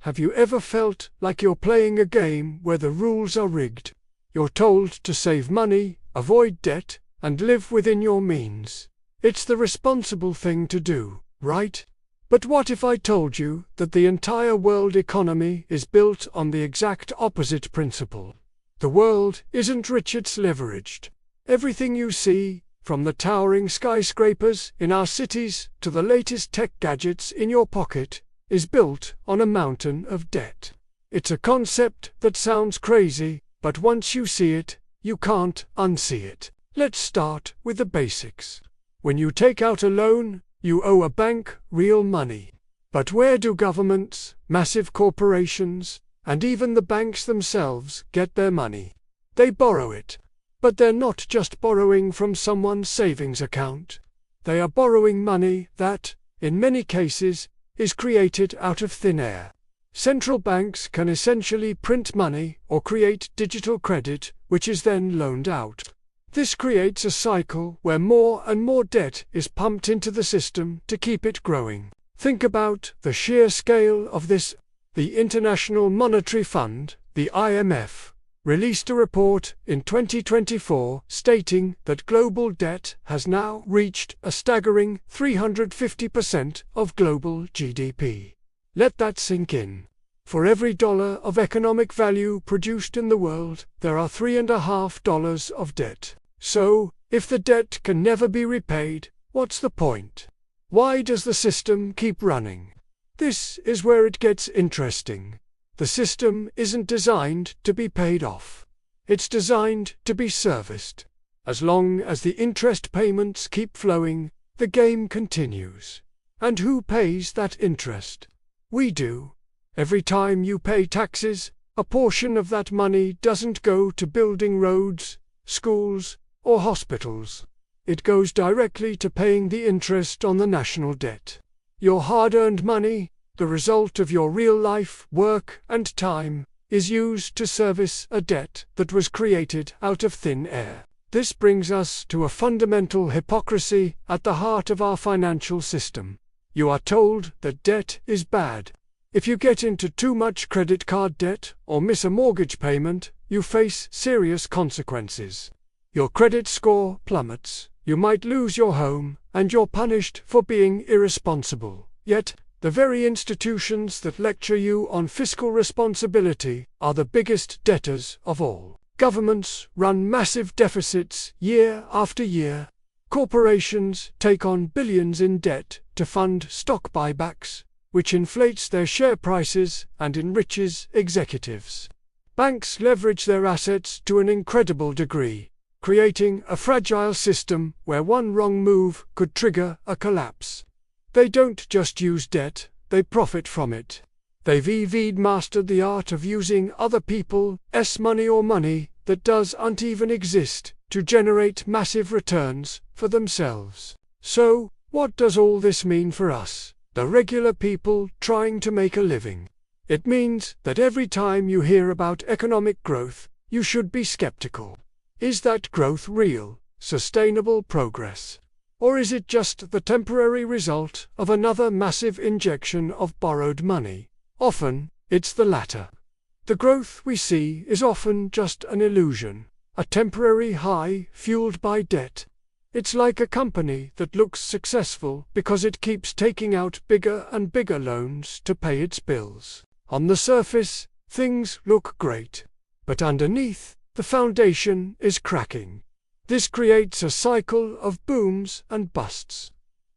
Have you ever felt like you're playing a game where the rules are rigged? You're told to save money, avoid debt, and live within your means. It's the responsible thing to do, right? But what if I told you that the entire world economy is built on the exact opposite principle? The world isn't rich, it's leveraged. Everything you see, from the towering skyscrapers in our cities to the latest tech gadgets in your pocket, is built on a mountain of debt. It's a concept that sounds crazy, but once you see it, you can't unsee it. Let's start with the basics. When you take out a loan, you owe a bank real money. But where do governments, massive corporations, and even the banks themselves get their money? They borrow it. But they're not just borrowing from someone's savings account. They are borrowing money that, in many cases, is created out of thin air. Central banks can essentially print money or create digital credit, which is then loaned out. This creates a cycle where more and more debt is pumped into the system to keep it growing. Think about the sheer scale of this. The International Monetary Fund, the IMF, released a report in 2024 stating that global debt has now reached a staggering 350% of global GDP. Let that sink in. For every dollar of economic value produced in the world, there are $3.50 of debt. So, if the debt can never be repaid, what's the point? Why does the system keep running? This is where it gets interesting. The system isn't designed to be paid off. It's designed to be serviced. As long as the interest payments keep flowing, the game continues. And who pays that interest? We do. Every time you pay taxes, a portion of that money doesn't go to building roads, schools, or hospitals. It goes directly to paying the interest on the national debt. Your hard-earned money, the result of your real life, work, and time, is used to service a debt that was created out of thin air. This brings us to a fundamental hypocrisy at the heart of our financial system. You are told that debt is bad. If you get into too much credit card debt or miss a mortgage payment, you face serious consequences. Your credit score plummets, you might lose your home, and you're punished for being irresponsible. Yet, the very institutions that lecture you on fiscal responsibility are the biggest debtors of all. Governments run massive deficits year after year. Corporations take on billions in debt to fund stock buybacks, which inflates their share prices and enriches executives. Banks leverage their assets to an incredible degree, creating a fragile system where one wrong move could trigger a collapse. They don't just use debt, they profit from it. They've mastered the art of using other people's money or money that doesn't even exist to generate massive returns for themselves. So, what does all this mean for us, the regular people trying to make a living? It means that every time you hear about economic growth, you should be skeptical. Is that growth real, sustainable progress? Or is it just the temporary result of another massive injection of borrowed money? Often, it's the latter. The growth we see is often just an illusion, a temporary high fueled by debt. It's like a company that looks successful because it keeps taking out bigger and bigger loans to pay its bills. On the surface, things look great. But underneath, the foundation is cracking. This creates a cycle of booms and busts.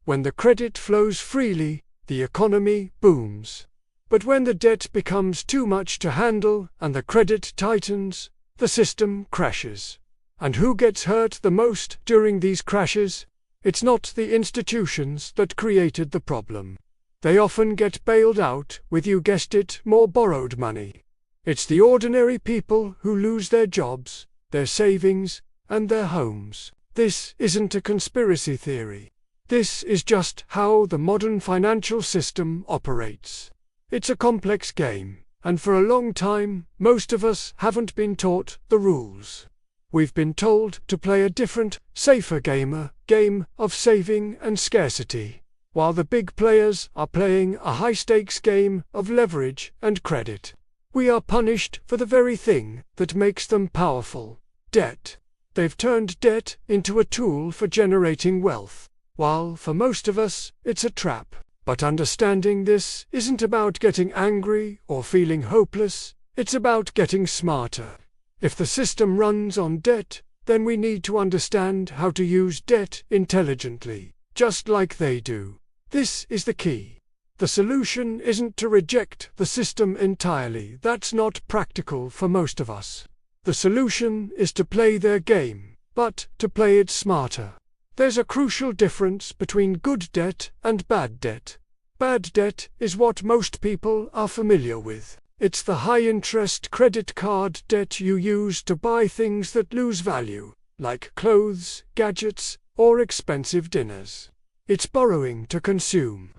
When the credit flows freely, the economy booms. But when the debt becomes too much to handle and the credit tightens, the system crashes. And who gets hurt the most during these crashes? It's not the institutions that created the problem. They often get bailed out with, you guessed it, more borrowed money. It's the ordinary people who lose their jobs, their savings, and their homes. This isn't a conspiracy theory. This is just how the modern financial system operates. It's a complex game, and for a long time, most of us haven't been taught the rules. We've been told to play a different, safer game of saving and scarcity. while the big players are playing a high-stakes game of leverage and credit. We are punished for the very thing that makes them powerful: debt. They've turned debt into a tool for generating wealth, while for most of us it's a trap. But understanding this isn't about getting angry or feeling hopeless, it's about getting smarter. If the system runs on debt, then we need to understand how to use debt intelligently, just like they do. This is the key. The solution isn't to reject the system entirely. That's not practical for most of us. The solution is to play their game, but to play it smarter. There's a crucial difference between good debt and bad debt. Bad debt is what most people are familiar with. It's the high-interest credit card debt you use to buy things that lose value, like clothes, gadgets, or expensive dinners. It's borrowing to consume.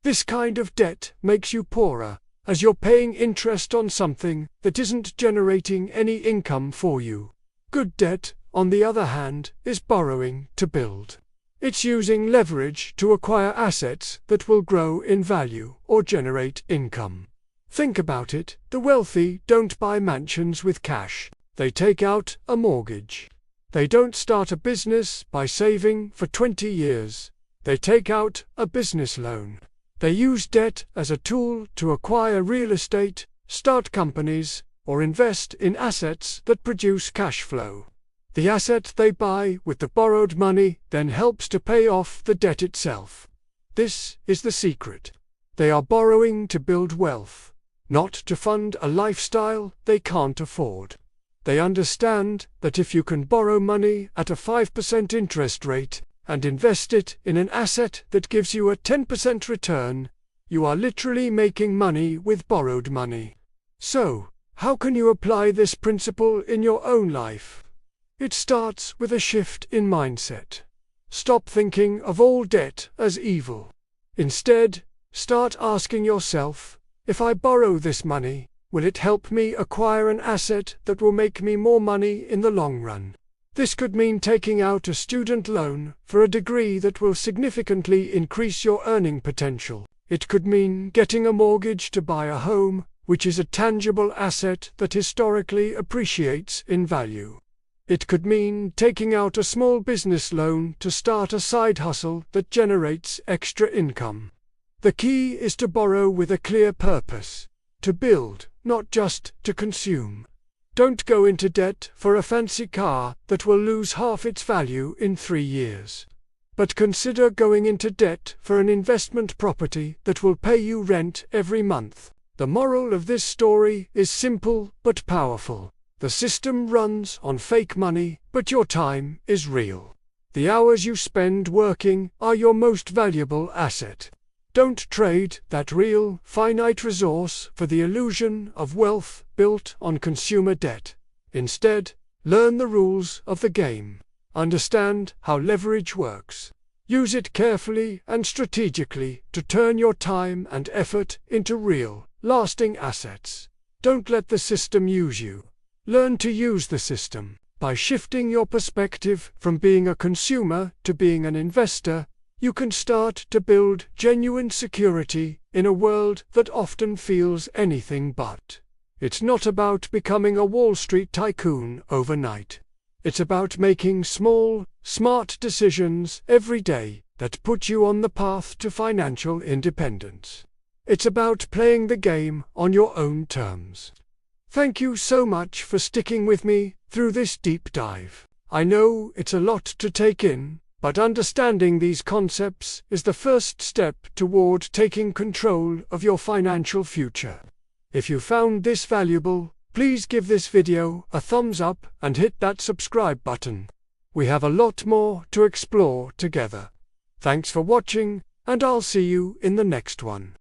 This kind of debt makes you poorer, as you're paying interest on something that isn't generating any income for you. Good debt, on the other hand, is borrowing to build. It's using leverage to acquire assets that will grow in value or generate income. Think about it: the wealthy don't buy mansions with cash. They take out a mortgage. They don't start a business by saving for 20 years. They take out a business loan. They use debt as a tool to acquire real estate, start companies, or invest in assets that produce cash flow. The asset they buy with the borrowed money then helps to pay off the debt itself. This is the secret. They are borrowing to build wealth, not to fund a lifestyle they can't afford. They understand that if you can borrow money at a 5% interest rate, and invest it in an asset that gives you a 10% return, you are literally making money with borrowed money. So, how can you apply this principle in your own life? It starts with a shift in mindset. Stop thinking of all debt as evil. Instead, start asking yourself, if I borrow this money, will it help me acquire an asset that will make me more money in the long run? This could mean taking out a student loan for a degree that will significantly increase your earning potential. It could mean getting a mortgage to buy a home, which is a tangible asset that historically appreciates in value. It could mean taking out a small business loan to start a side hustle that generates extra income. The key is to borrow with a clear purpose: to build, not just to consume. Don't go into debt for a fancy car that will lose half its value in 3 years. But consider going into debt for an investment property that will pay you rent every month. The moral of this story is simple but powerful. The system runs on fake money, but your time is real. The hours you spend working are your most valuable asset. Don't trade that real, finite resource for the illusion of wealth built on consumer debt. Instead, learn the rules of the game. Understand how leverage works. Use it carefully and strategically to turn your time and effort into real, lasting assets. Don't let the system use you. Learn to use the system. By shifting your perspective from being a consumer to being an investor, you can start to build genuine security in a world that often feels anything but. It's not about becoming a Wall Street tycoon overnight. It's about making small, smart decisions every day that put you on the path to financial independence. It's about playing the game on your own terms. Thank you so much for sticking with me through this deep dive. I know it's a lot to take in, but understanding these concepts is the first step toward taking control of your financial future. If you found this valuable, please give this video a thumbs up and hit that subscribe button. We have a lot more to explore together. Thanks for watching, and I'll see you in the next one.